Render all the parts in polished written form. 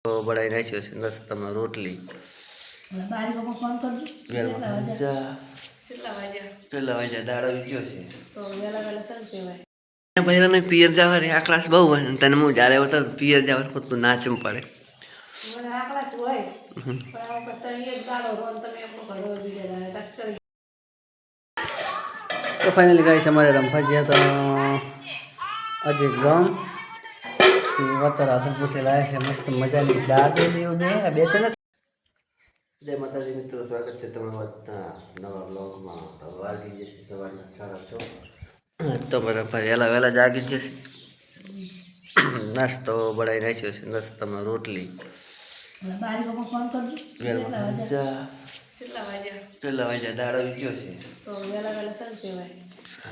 તો બનાવી નાખ્યો છે નાસ્તામાં રોટલી. કેટલા વાગ્યા દાડો ગયો છે પહેલા પિયર જવાની આકલાસ બહુ હોય તને હું જ્યારે આવતા પિયર જવાનું ખોટું ના ચમ પડે તો ફાઇનલી ગાઈસ અમારે રમવા ગયા હતા આજે ગામ વતર હાથર પૂછે લાયા છે મસ્ત મજાની દાળ એવું ને બે છે ને જય માતાજી મિત્રો સ્વાગત છે તમારું નવા બ્લોગમાં. તો વાગી જશે સવારના 6:30 તો મારા ભાઈ વહેલા જાગી જશે. નાસ્તો બનાવી નાખ્યો છે નાસ્તામાં રોટલી. કેટલા વાગ્યા દાડો ગયો છે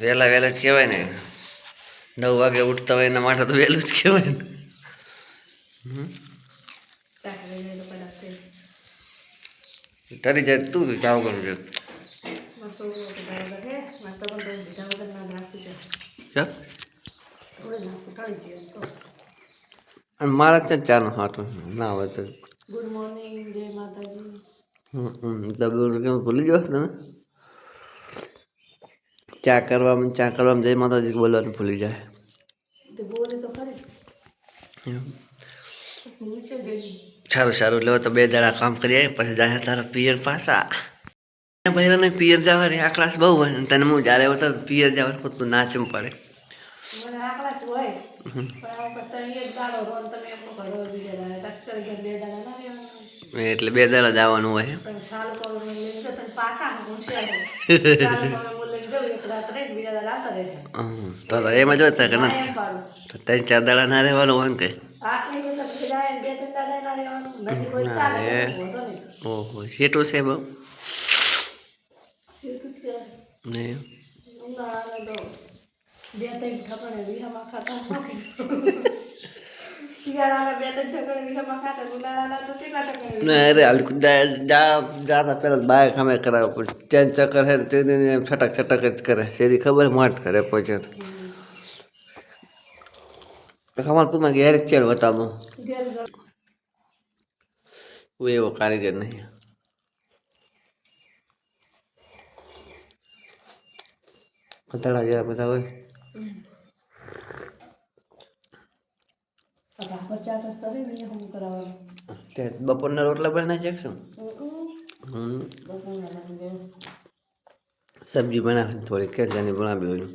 વહેલા જ કહેવાય ને 9 વાગે ઉઠતા હોય એના માટે તો વહેલું જ કહેવાય ને. તારી જાય તું ચાવ કરું છે અને મારા ત્યાં ચાનો હાથો ના હોય તો ગુડ મોર્નિંગ જય માતાજી કેમ ભૂલી જાવ તમે ચા કરવામાં જય માતાજી બોલવાનું ભૂલી જાય. સારું એટલે તો 2 દાડા કામ કરીએ પછી જાય તારા પિયર પાછા પહેલા પિયર જવાની આકલાસ બહુ હોય તને હું જ્યારે આવતા પિયર જવાનું ખોટું ના ચમ પડે એટલે 2 દાડા જવાનું હોય તો એમાં જોતા કે 3-4 દાડા ના રહેવાનું હોય ને ઓહો સેટું છે બહુ નહીં અરે હાલ જાતા પેલા બાય ખામે કરાવે પછી ચેન ચક્કર છે તે છટક જ કરે સેરી ખબર માટ કરે પહોંચે તો કમાલપુરમાં ઘેર જ ચાલ બતાવો હું એવો કારીગર નહીં. કતડા જેવા બધા હોય બપોરના રોટલા બનાવી નાખશું સબ્જી બનાવે થોડી કેળાની બનાવી હોય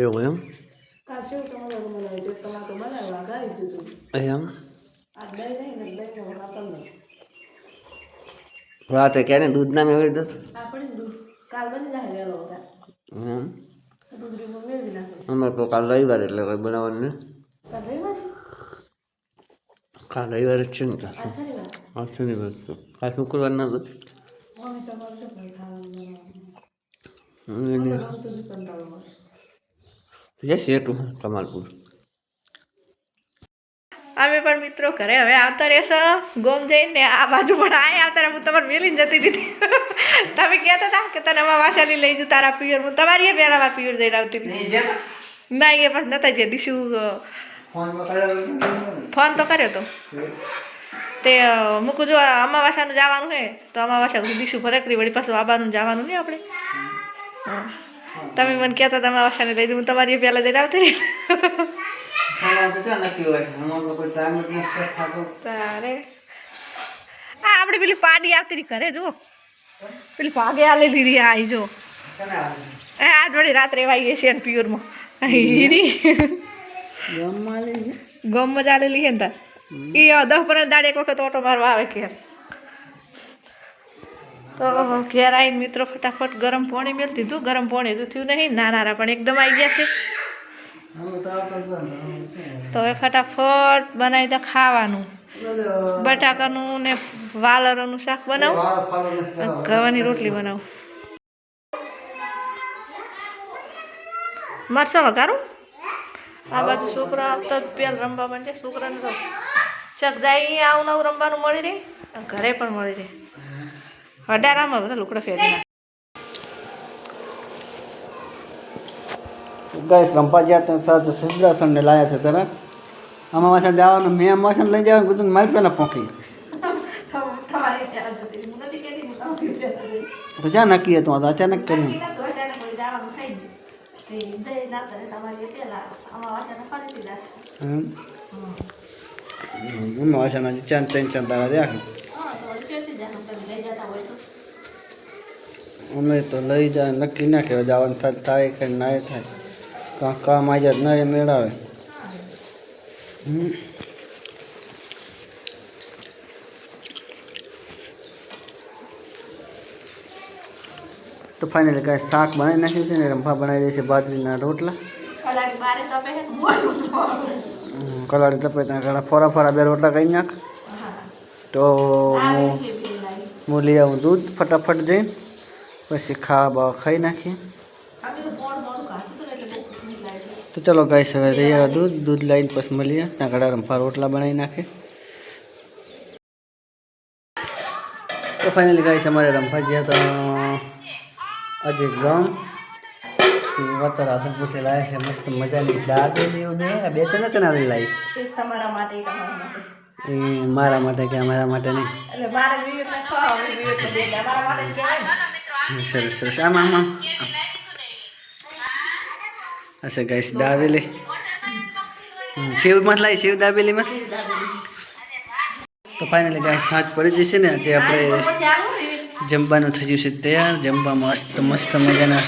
એવું એમ રાતે ક્યારે દૂધ ના મેળવી દો અમે તો કાલ રવિવાર એટલે કઈ બનાવવાનું ને કાલ રવિવાર જ છે ને શનિવાર તો કાલ શુક્રવાર ના તો શેઠું કમાલપુર અમે પણ મિત્રો ઘરે હવે આવતા રહેશો ગોમ જઈને આ બાજુ પણ આ આવતા હું તમારે મેલીને જતી હતી તમે કહેતા હતા કે તને અમારા વાસાલી લઈ જઉં તારા પિયર હું તમારી પહેલા વાર પિયર જઈને આવતી ના એ પછી નતા જે દીશુ ફોન તો કર્યો તો તે મૂકું જો અમાવાસાનું જવાનું હે તો અમાવાસા દીશુ ફરકરી વળી પાછું આવવાનું જવાનું નહીં આપણે તમે મને કહેતા હતા અમાવાસાને લઈ જઉં હું તમારી પહેલાં જઈને આવતી રહી તારે આપણે પેલી પાડી આવતી રહી ઘરે જો પેલી ભાગે આલે લીધી આવી જો આજ વળી રાત્રે વાગી છે ને પિયોરમાં હીરી ગમમાં જ આલેલી છે ને તાર એ 10-15 દાડે એક વખત ઓટો મારવા આવે કે તો ઘેર આવીને મિત્રો ફટાફટ ગરમ પાણી મેળ દીધું ગરમ પાણી તો થયું નહીં નાના પણ એકદમ આવી ગયા છે તો હવે ફટાફટ બનાવી દે ખાવાનું બટાકાનું ને વાલરનું શાક બનાવું ઘવાની રોટલી બનાવું મરચાં વઘારું આ બાજુ છોકરા આવતા પેલા રમવા માંડે છોકરાને તો ચક જાય આવું નવું રમવાનું મળી રહે ઘરે પણ મળી રહે અઢારામાં બધા લુકડા ફેરી ગાઈસ રંપા જ્યાં તો સાચું સિદ્ધાસનને લાયા છે તરત આમાં પાછા જવાનું મેં મોસમ લઈ જવાનું કીધું મારી પેલા પોકી તમારી પહેલા જતી રહી. હું નથી કહેતી, હું તમારી પહેલા જઈ. તો જ્યાં નક્કી હતું આ તો અચાનક કર્યું નક્કી નહોતું, અચાનક વળી જવાનું થઈ ગયું. તે જઈ ના કરે તમારી પહેલા આમાં અચાનક ફરીથી જશે. મોસમ હજી ચાંદ ત્રણ તારા રાખી હા, તો વળી ફેરથી જવાનું તમે લઈ જતા હોય તો. અમે તો લઈ જાય નક્કી ના કહેવાય જવાનું થાય કે ના થાય કામ આવી જાય ના એ મેળાવે તો ફાઇનલી કાંઈ શાક બનાવી નાખ્યું છે ને રંભા બનાવી દે છે બાજરીના રોટલા કલાક બારે તપે છે મોડું. કલાડી તપે ત્યાં ઘણા ફોરા ફોરા બે રોટલા કરી નાખ તો હું લઈ આવું દૂધ ફટાફટ જઈને પછી ખાવા બાવા ખાઈ નાખીએ તો ચલો ગાઈસ હવે લઈ આવ્યા દૂધ લઈને પછી મળીએ ત્યાં ઘણા રંભા રોટલા બનાવી નાખે તો ફાઇનલી ગાઈસ અમારે રંભા ગયા તો આજે ગામ વતર આધનપુરથી લાવ્યા છે મસ્ત મજાની દાબેલી ને બે ત્રણ ચણાની લાવી તમારા માટે તમારા માટે એ મારા માટે કે અમારા માટે નહીં એટલે મારે વિવેકને ખવાય વિવેકને દે એટલે અમારા માટે જ કહેવાય ને. સરસ સરસ આમ હશે ગાઈસ દાબેલી શિવમાં લાવી શિવ દાબેલીમાં તો ફાઇનલી ગાઈસ સાંજ પડી જશે ને આજે આપણે જમવાનું થઈ ગયું છે તૈયાર જમવામાં મસ્ત મજાના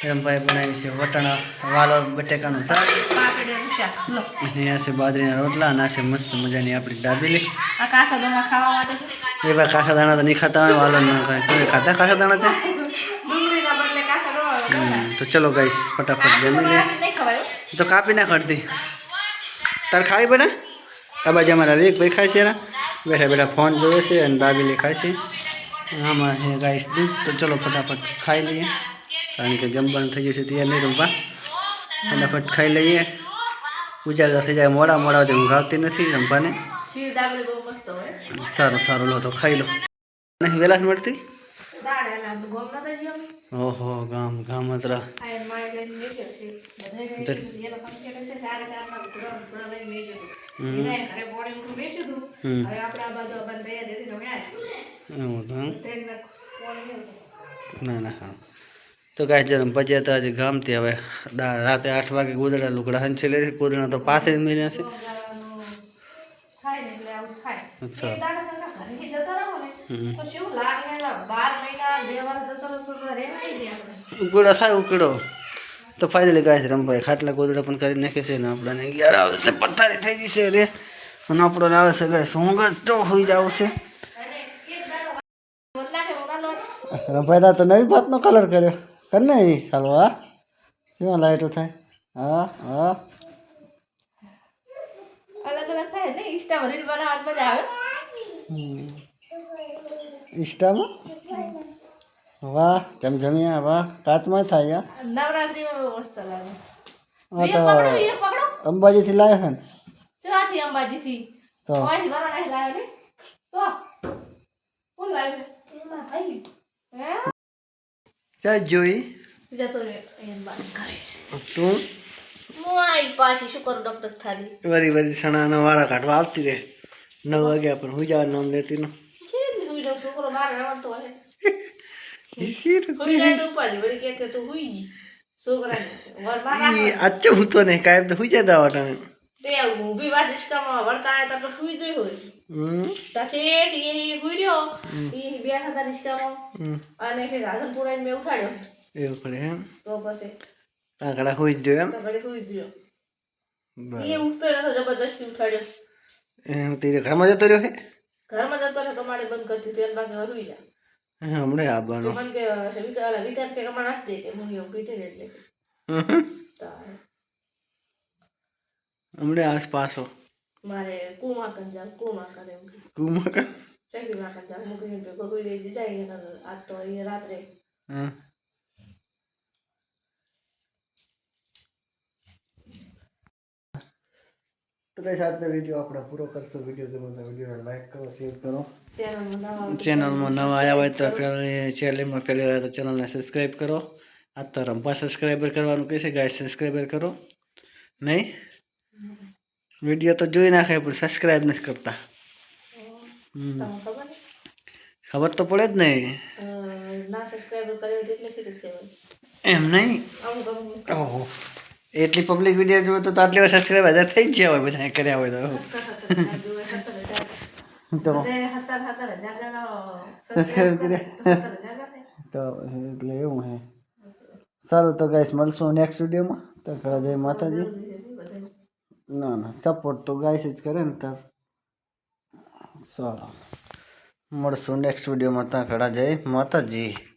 રંભાઈ બનાવ્યું છે વટાણા વાલો બટેકાનું શાક પાપડીનું શાક લો. અને આ છે બાજરીના રોટલા અને આ છે મસ્ત મજાની આપણી દાબેલી આ કાસા દોણા ખાવા માટે એ ભાઈ કાસા દાણા તો નહીં ખાતા હોય વાલો ના ખાય તમે ખાતા કાસા દાણા છે ડુંગળીના બદલે કાસા દોણા તો ચલો ગાઈસ ફટાફટ જમી લે નહીં ખવાય તો કાપી ના કરતી તાર ખાવી બેટા આ બાજુ અમારા વેક ભાઈ ખાય છે એના બેઠા બેઠા ફોન જોવે છે અને દાબેલી ખાય છે આમાં છે ગાઈસ દૂધ તો ચલો ફટાફટ ખાઈ લઈએ કારણ કે જમવાનું થઈ ગયું છે તૈયાર નહીં રમવા ફટાફટ ખાઈ લઈએ ઉજાગર થઈ જાય મોડા મોડા ઊંઘ આવતી નથી રમવાને શીર દાબેલી બહુ મસ્ત હોય. સારું સારું લો તો ખાઈ લો નહીં વહેલા જ મળતી દાળ એલા ગોમ નતા જીઓ ઓહો ગામ અત્રા આયન માય લઈને મેજો છે બધાય એનો ફંક્શન છે 4:30 માં ગુડા લઈને મેજો તો એને ઘરે બોડી ઉઠું મેજો તો હવે આપણે આ બાજુ બંધ તૈયાર હતી તમે આય એવું તો તેલ બોડી ના ના હા તો કાંઈ જન્મ પછી હતા આજે ગામથી હવે રાતે 8 વાગે ગોદડા લુગડા હંચેલે ગોદડા તો પાથરી મળ્યા છે થાય ને એટલે આવું થાય અચ્છા. એ દાડા સંગા ઘરે જતા રહો ને તો શું લાગે ને 12 મહિના 2 વર્ષ જતો રહો તો રેવાય ને આપણે ઉકળો થાય ઉકળો તો ફાઇનલી ગાય રમભાઈ ખાટલા ગોદડા પણ કરી નાખે છે ને આપણને 11 આવશે પથારી થઈ જશે રે અને આપણો આવે છે ગાય સોંગ તો હોઈ જાવ છે રમભાઈ તો નવી ભાતનો કલર કર્યો કર ને એ ચાલો હા શું લાઈટો થાય હા હા અલગ અલગ થાય ને ઇન્સ્ટા રીલ બનાવવા મજા આવે ઇન્સ્ટામાં વાહ જમજમિયા વાહ કાચમાં થાય નવરાત્રીમાં બહુ મસ્ત લાગે હા તો પકડો અંબાજીથી લાવ્યો છે ને ચોથી અંબાજીથી તો ઓયથી બનાવી લાવ્યો ને તો કોણ લાવ્યો એમાં ભાઈ હે ચાલ જોઈ જતો રે એમ બાર કરે તું મોય પાછી શું કરું ડોક્ટર થારી વરી સણાના વારા કાઢવા આવતી રહે 9 વાગ્યા પર હું જવા નામ લેતી નો શેરી હુઈ જાવ છોકરો બહાર રમતો હોય હુઈ જાય તો ઉપાડી વળી કે તું હુઈ જી છોકરાને વર બાર આજ હું તો નહીં કાયમ તો હું જતા વાટાને તે ઊભી વાર ડિસ્કામાં વળતા તો હુઈ જ હોય તા ઠેઠ એ હુઈ રહ્યો એ બેઠા હતા ડિસ્કામાં અને ફેર રાધનપુર આવીને મેં ઉઠાડ્યો એવું કરે એમ તો પછી આગળ હોઈ જ જોઈએ તો ઘડી હુઈ જ રહ્યો એમ એ ઉઠતો નતો જબરદસ્તી ઉઠાડ્યો એમ તે ઘરમાં જતો રહ્યો હે ઘરમાં જતો ને કમાડી બંધ કરતી તો એને બાકી હુઈ જા હમણાં તો આવવાનો મન કે વિકાસ કે કમાડ નાખ દે કે હું એવું કીધે ને એટલે તારે હમણાં આસ પાછો મારે કુમાકન જાવ કુમાકન એવું કે કુમાકા ચકરી માકન જાવ મૂકી દે કોઈ દે જાય ને આજ તો એ રાત્રે હા તો કઈ સાથે વિડીયો આપણે પૂરો કરશું વિડીયો ગમે તો વિડીયોને લાઈક કરો શેર કરો ચેનલમાં નવા આવ્યા હોય તો ચેનલમાં પહેલી વાર તો ચેનલને સબસ્ક્રાઈબ કરો આ તો રંપા સબસ્ક્રાઈબર કરવાનું કહે છે ગાય સબસ્ક્રાઈબર કરો નહીં વિડીયો તો જોઈ નાખે પણ સબસ્ક્રાઈબ નથી કરતા ખબર તો પડે જ નહીં ના સબસ્ક્રાઈબર કર્યો એટલે શું રીતે એમ નહીં ઓહો એટલી પબ્લિક વિડીયો જોવે તો આટલી વાર સબસ્ક્રાઈબ 1000 થઈ જ ગયા હોય બધા કર્યા હોય તો સબસ્ક્રાઈબ કર્યા તો એટલે એવું હે સારું તો ગાઈસ મળશું નેક્સ્ટ વિડીયોમાં તો ઘરે જય માતાજી ના ના સપોર્ટ તો ગાઈસ જ કરે ને તાર સારું મળશું નેક્સ્ટ વિડીયોમાં ત્યાં ઘડા જય માતાજી